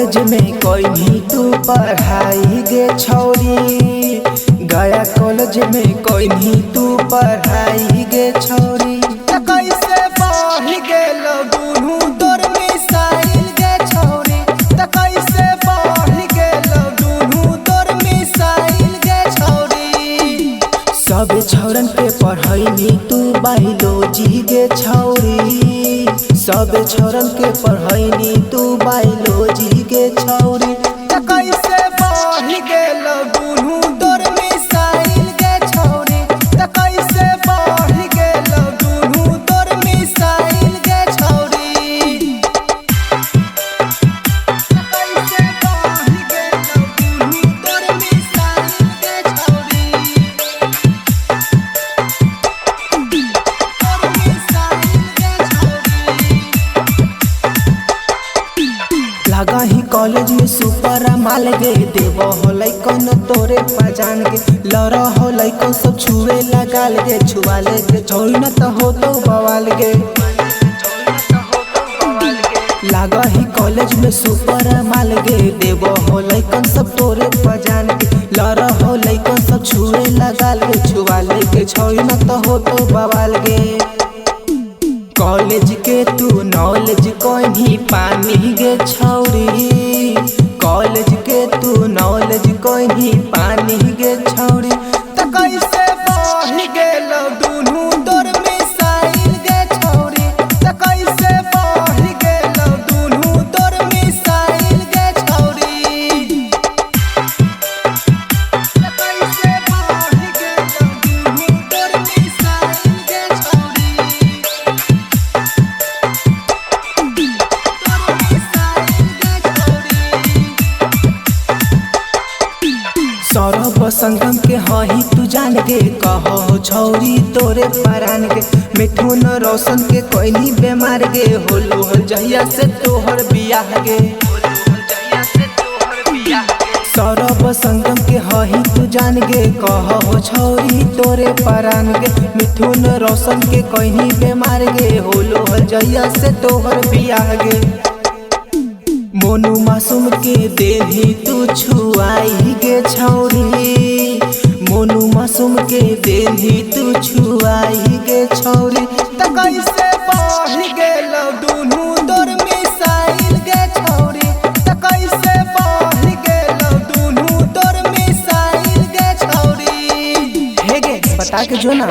College में कोई भी तू पढ़ाई गे छौरी, गया कॉलेज में कोई भी तू पढ़ाई गे छौरी। कैसे बढ़ गेल दुनू तोर मिसाइल गे छौरी, कैसे बढ़ गेल दुनू तोर मिसाइल गे छौरी। सब छौरन के पढ़ैनी तू बायोलॉजी गे छौरी, सब छोरन के पढ़ैनी तू बायोलॉजी के छौरी। कैसे बढ़ गेल दुनू तोर मिसाइल गे छौरी, कैसे बढ़ गेल दुनू तोर मिसाइल गे छौरी। कैसे बढ़ गेल दुनू तोर मिसाइल गे छौरी। लगा ही कॉलेज में सुपर माल गे, देव होलै कौन तोरे पहचान गे, लड़ होलै कौन सब छुए लगाल गे, छुआ ले गे छोड़ी न तो हो तो बवाल गे। लगा ही कॉलेज में सुपर माल गे, देव होलै कौन सब तोरे पहचान गे, लड़ होलै कौन सब छुए लगाल गे, छुआ ले गे छोड़ी न तो हो तो बवाल गे। कॉलेज के तू नॉलेज कोई भी पानी गे छौरी, कॉलेज के तू नॉलेज कोई भी पानी गे छौरी। कैसे बढ़ गेल दुनू तोर मिसाइल गे छौरी, कैसे बढ़ गेल दुनू तोर मिसाइल गे छौरी। कैसे बढ़ गेल दुनू तोर मिसाइल गे छौरी। सौरभ संगम के हही तू जान गे, कहो छौरी तोरे परान गे, मिठुन रोशन के कोई नहीं बेमार गे, होलो हल जहिया से तोहर बियाह गे। सौरभ संगम के हही तू जान गे, कहो छौरी तोरे परान गे, मिठुन रोशन के कोई नहीं बेमार गे, होलो हल जहिया से तोहर बियाह गे। मोनू मासूम के देही तू छुआई गे छौरी, मोनू मासूम के देही तू छुआई गे छौरी। कैसे बढ़ गेल दुनू तोर मिसाइल गे छौरी, कैसे बढ़ गेल दुनू तोर मिसाइल गे छौरी। हे गे बता के जो ना।